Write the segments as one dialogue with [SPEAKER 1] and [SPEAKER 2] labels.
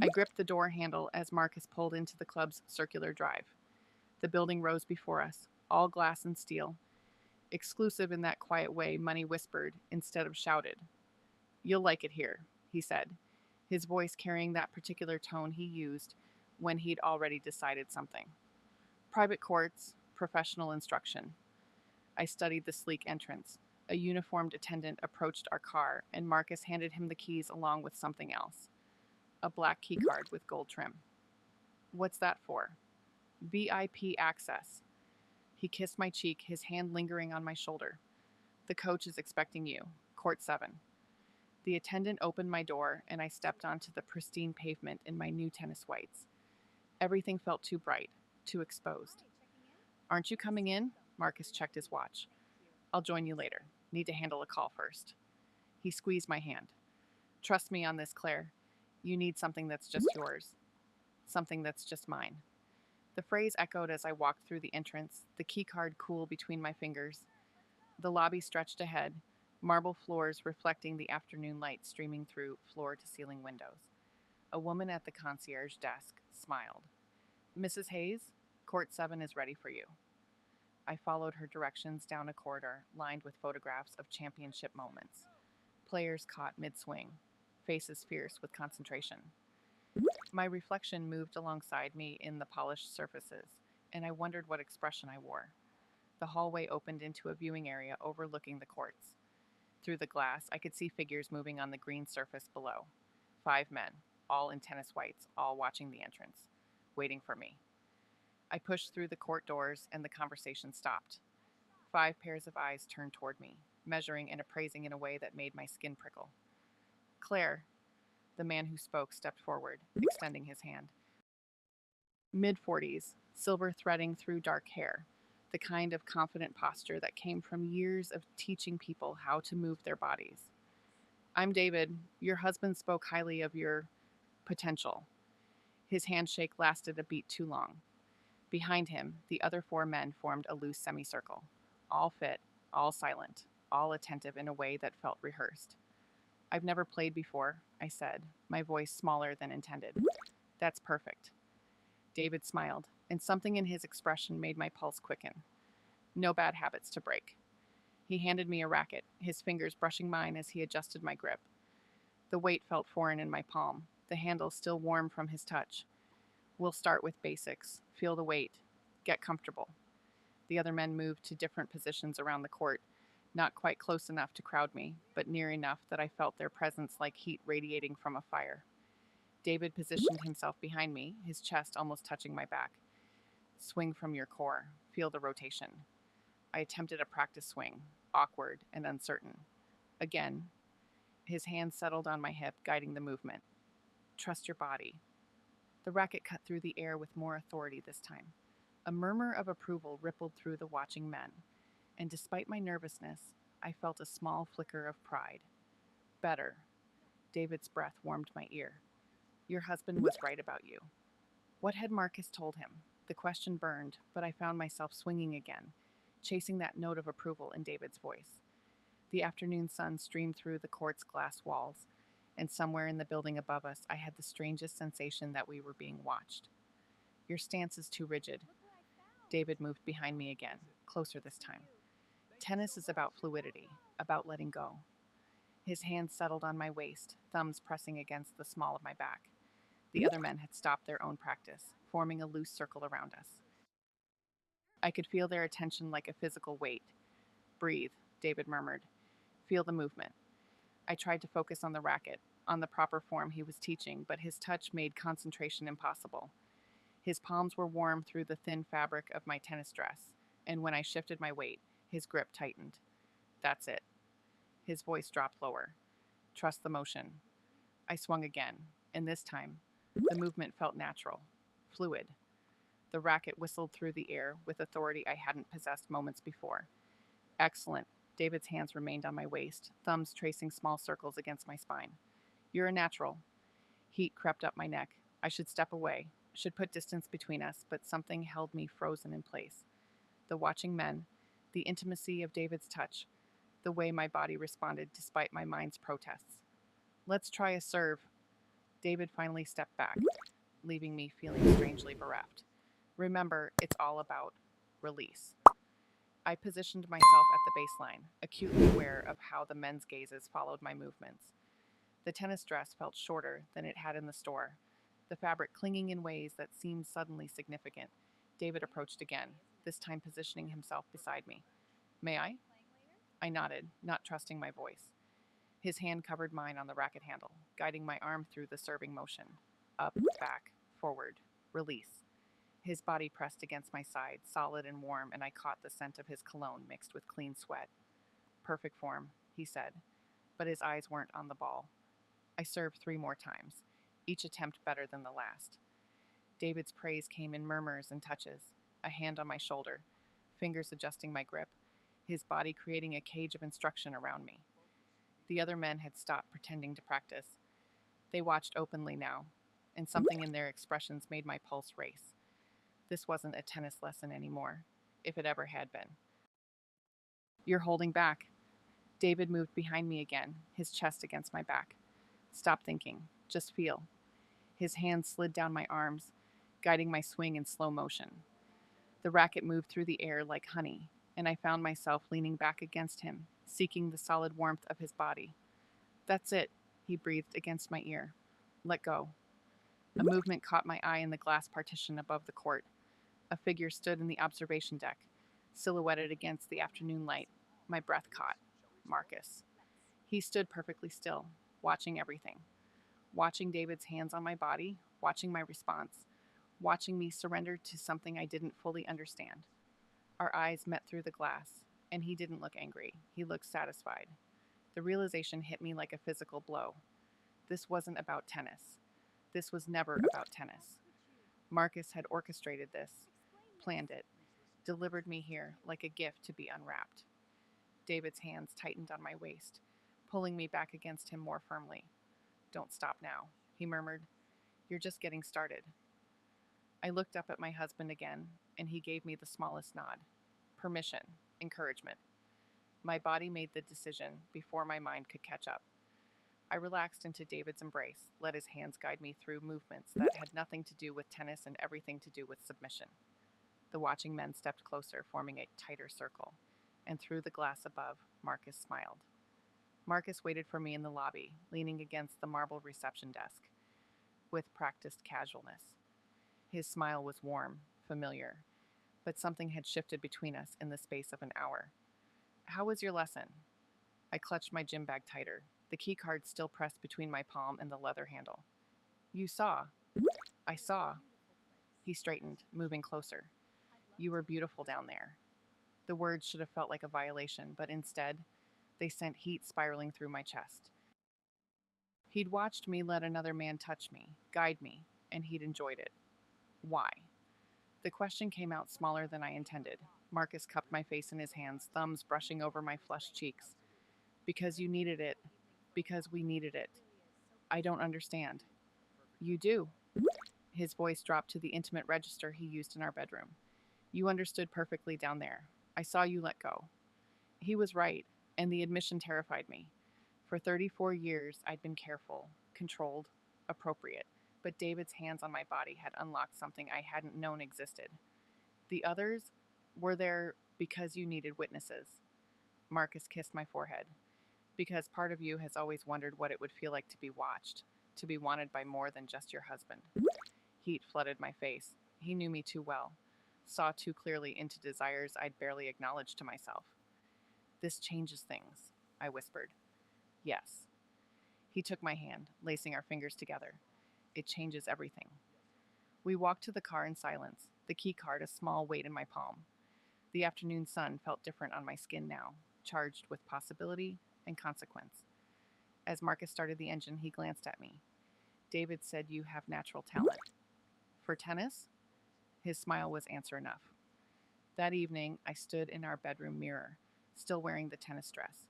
[SPEAKER 1] I gripped the door handle as Marcus pulled into the club's circular drive. The building rose before us, all glass and steel, exclusive in that quiet way Money whispered instead of shouted. "You'll like it here," he said, his voice carrying that particular tone he used when he'd already decided something. Private courts, professional instruction. I studied the sleek entrance. A uniformed attendant approached our car, and Marcus handed him the keys along with something else. A black keycard with gold trim. "What's that for?" "VIP access." He kissed my cheek, his hand lingering on my shoulder. "The coach is expecting you. Court 7. The attendant opened my door, and I stepped onto the pristine pavement in my new tennis whites. Everything felt too bright, too exposed. "Aren't you coming in?" Marcus checked his watch. "I'll join you later. Need to handle a call first." He squeezed my hand. "Trust me on this, Claire. You need something that's just yours. Something that's just mine." The phrase echoed as I walked through the entrance, the keycard cool between my fingers. The lobby stretched ahead, marble floors reflecting the afternoon light streaming through floor-to-ceiling windows. A woman at the concierge desk smiled. "Mrs. Hayes, Court 7 is ready for you." I followed her directions down a corridor lined with photographs of championship moments. Players caught mid-swing, faces fierce with concentration. My reflection moved alongside me in the polished surfaces, and I wondered what expression I wore. The hallway opened into a viewing area overlooking the courts. Through the glass, I could see figures moving on the green surface below. 5 men, all in tennis whites, all watching the entrance, waiting for me. I pushed through the court doors, and the conversation stopped. 5 pairs of eyes turned toward me, measuring and appraising in a way that made my skin prickle. "Claire," the man who spoke stepped forward, extending his hand. Mid-40s, silver threading through dark hair, the kind of confident posture that came from years of teaching people how to move their bodies. "I'm David. Your husband spoke highly of your potential." His handshake lasted a beat too long. Behind him, the other 4 men formed a loose semicircle, all fit, all silent, all attentive in a way that felt rehearsed. "I've never played before," I said, my voice smaller than intended. "That's perfect." David smiled, and something in his expression made my pulse quicken. "No bad habits to break." He handed me a racket, his fingers brushing mine as he adjusted my grip. The weight felt foreign in my palm, the handle still warm from his touch. "We'll start with basics. Feel the weight. Get comfortable." The other men moved to different positions around the court, not quite close enough to crowd me, but near enough that I felt their presence like heat radiating from a fire. David positioned himself behind me, his chest almost touching my back. "Swing from your core. Feel the rotation." I attempted a practice swing, awkward and uncertain. Again, his hand settled on my hip, guiding the movement. "Trust your body." The racket cut through the air with more authority this time. A murmur of approval rippled through the watching men, and despite my nervousness, I felt a small flicker of pride. "Better." David's breath warmed my ear. "Your husband was right about you." What had Marcus told him? The question burned, but I found myself swinging again, chasing that note of approval in David's voice. The afternoon sun streamed through the court's glass walls, and somewhere in the building above us, I had the strangest sensation that we were being watched. "Your stance is too rigid." David moved behind me again, closer this time. "Tennis is about fluidity, about letting go." His hands settled on my waist, thumbs pressing against the small of my back. The other men had stopped their own practice, forming a loose circle around us. I could feel their attention like a physical weight. "Breathe," David murmured. "Feel the movement." I tried to focus on the racket, on the proper form he was teaching, but his touch made concentration impossible. His palms were warm through the thin fabric of my tennis dress, and when I shifted my weight, his grip tightened. "That's it." His voice dropped lower. "Trust the motion." I swung again, and this time, the movement felt natural, fluid. The racket whistled through the air with authority I hadn't possessed moments before. "Excellent." David's hands remained on my waist, thumbs tracing small circles against my spine. "You're a natural." Heat crept up my neck. I should step away, should put distance between us, but something held me frozen in place. The watching men, the intimacy of David's touch, the way my body responded despite my mind's protests. "Let's try a serve." David finally stepped back, leaving me feeling strangely bereft. Remember, it's all about release. I positioned myself at the baseline, acutely aware of how the men's gazes followed my movements. The tennis dress felt shorter than it had in the store, the fabric clinging in ways that seemed suddenly significant. David approached again, this time positioning himself beside me. May I? I nodded, not trusting my voice. His hand covered mine on the racket handle, guiding my arm through the serving motion. Up, back, forward, release. His body pressed against my side, solid and warm, and I caught the scent of his cologne mixed with clean sweat. Perfect form, he said, but his eyes weren't on the ball. I served 3 more times, each attempt better than the last. David's praise came in murmurs and touches, a hand on my shoulder, fingers adjusting my grip, his body creating a cage of instruction around me. The other men had stopped pretending to practice. They watched openly now, and something in their expressions made my pulse race. This wasn't a tennis lesson anymore, if it ever had been. You're holding back. David moved behind me again, his chest against my back. Stop thinking, just feel. His hands slid down my arms, guiding my swing in slow motion. The racket moved through the air like honey, and I found myself leaning back against him, seeking the solid warmth of his body. That's it, he breathed against my ear. Let go. A movement caught my eye in the glass partition above the court. A figure stood in the observation deck, silhouetted against the afternoon light. My breath caught. Marcus. He stood perfectly still, watching everything. Watching David's hands on my body, watching my response, watching me surrender to something I didn't fully understand. Our eyes met through the glass, and he didn't look angry. He looked satisfied. The realization hit me like a physical blow. This wasn't about tennis. This was never about tennis. Marcus had orchestrated this, planned it, delivered me here like a gift to be unwrapped. David's hands tightened on my waist, pulling me back against him more firmly. Don't stop now, he murmured. You're just getting started. I looked up at my husband again, and he gave me the smallest nod. Permission, encouragement. My body made the decision before my mind could catch up. I relaxed into David's embrace, let his hands guide me through movements that had nothing to do with tennis and everything to do with submission. The watching men stepped closer, forming a tighter circle, and through the glass above, Marcus smiled. Marcus waited for me in the lobby, leaning against the marble reception desk, with practiced casualness. His smile was warm, familiar, but something had shifted between us in the space of an hour. How was your lesson? I clutched my gym bag tighter, the key card still pressed between my palm and the leather handle. You saw. I saw. He straightened, moving closer. You were beautiful down there. The words should have felt like a violation, but instead, they sent heat spiraling through my chest. He'd watched me let another man touch me, guide me, and he'd enjoyed it. Why? The question came out smaller than I intended. Marcus cupped my face in his hands, thumbs brushing over my flushed cheeks. Because you needed it. Because we needed it. I don't understand. You do. His voice dropped to the intimate register he used in our bedroom. You understood perfectly down there. I saw you let go. He was right, and the admission terrified me. For 34 years, I'd been careful, controlled, appropriate, but David's hands on my body had unlocked something I hadn't known existed. The others were there because you needed witnesses. Marcus kissed my forehead. Because part of you has always wondered what it would feel like to be watched, to be wanted by more than just your husband. Heat flooded my face. He knew me too well, saw too clearly into desires I'd barely acknowledged to myself. This changes things, I whispered. Yes. He took my hand, lacing our fingers together. It changes everything. We walked to the car in silence, the key card a small weight in my palm. The afternoon sun felt different on my skin now, charged with possibility and consequence. As Marcus started the engine, he glanced at me. David said you have natural talent. For tennis? His smile was answer enough. That evening, I stood in our bedroom mirror, still wearing the tennis dress.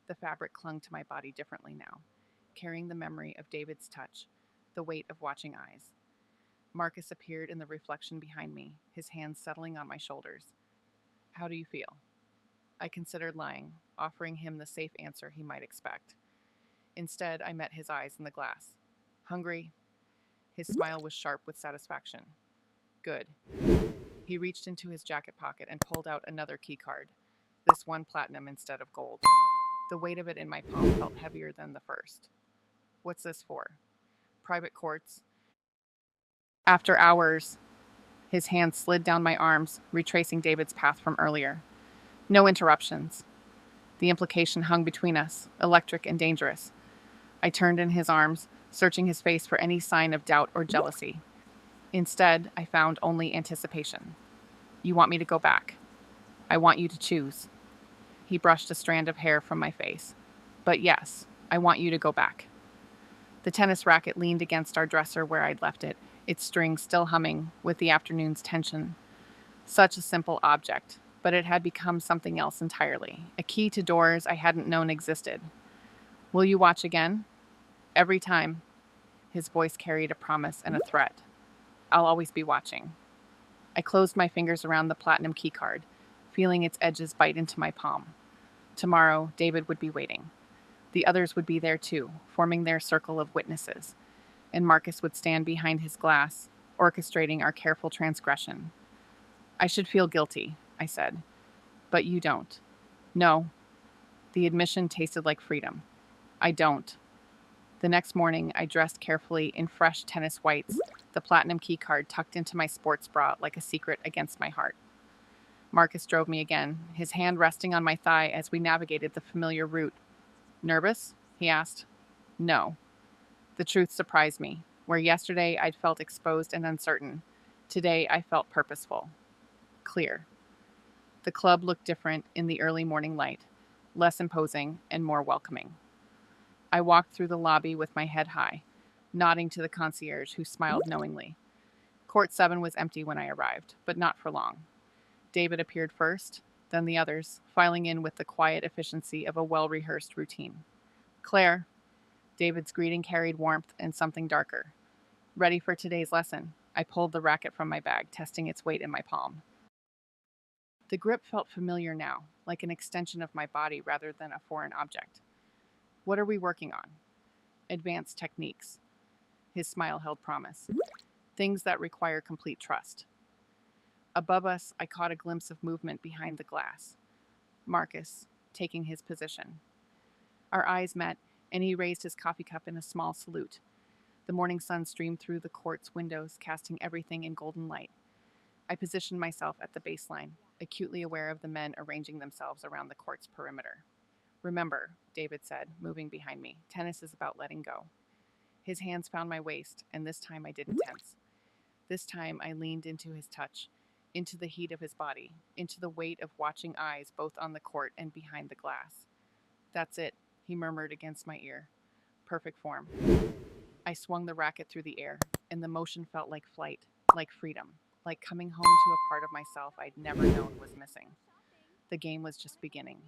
[SPEAKER 1] The fabric clung to my body differently now, carrying the memory of David's touch, the weight of watching eyes. Marcus appeared in the reflection behind me, his hands settling on my shoulders. How do you feel? I considered lying, offering him the safe answer he might expect. Instead, I met his eyes in the glass. Hungry? His smile was sharp with satisfaction. Good. He reached into his jacket pocket and pulled out another key card, this one platinum instead of gold. The weight of it in my palm felt heavier than the first. What's this for? Private courts. After hours, his hand slid down my arms, retracing David's path from earlier. No interruptions. The implication hung between us, electric and dangerous. I turned in his arms, searching his face for any sign of doubt or jealousy. Instead, I found only anticipation. You want me to go back. I want you to choose. He brushed a strand of hair from my face. But yes, I want you to go back. The tennis racket leaned against our dresser where I'd left it, its strings still humming with the afternoon's tension. Such a simple object, but it had become something else entirely, a key to doors I hadn't known existed. Will you watch again? Every time. His voice carried a promise and a threat. I'll always be watching. I closed my fingers around the platinum keycard, feeling its edges bite into my palm. Tomorrow, David would be waiting. The others would be there too, forming their circle of witnesses, and Marcus would stand behind his glass, orchestrating our careful transgression. I should feel guilty, I said. But you don't. No. The admission tasted like freedom. I don't. The next morning, I dressed carefully in fresh tennis whites, the platinum keycard tucked into my sports bra like a secret against my heart. Marcus drove me again, his hand resting on my thigh as we navigated the familiar route. Nervous? He asked. No. The truth surprised me. Where yesterday I'd felt exposed and uncertain, today I felt purposeful. Clear. The club looked different in the early morning light, less imposing and more welcoming. I walked through the lobby with my head high, nodding to the concierge who smiled knowingly. Court 7 was empty when I arrived, but not for long. David appeared first, then the others, filing in with the quiet efficiency of a well-rehearsed routine. Claire. David's greeting carried warmth and something darker. Ready for today's lesson. I pulled the racket from my bag, testing its weight in my palm. The grip felt familiar now, like an extension of my body rather than a foreign object. What are we working on? Advanced techniques. His smile held promise. Things that require complete trust. Above us, I caught a glimpse of movement behind the glass. Marcus, taking his position. Our eyes met, and he raised his coffee cup in a small salute. The morning sun streamed through the court's windows, casting everything in golden light. I positioned myself at the baseline, acutely aware of the men arranging themselves around the court's perimeter. Remember, David said, moving behind me, tennis is about letting go. His hands found my waist, and this time I didn't tense. This time I leaned into his touch, into the heat of his body, into the weight of watching eyes both on the court and behind the glass. That's it, he murmured against my ear. Perfect form. I swung the racket through the air, and the motion felt like flight, like freedom, like coming home to a part of myself I'd never known was missing. The game was just beginning.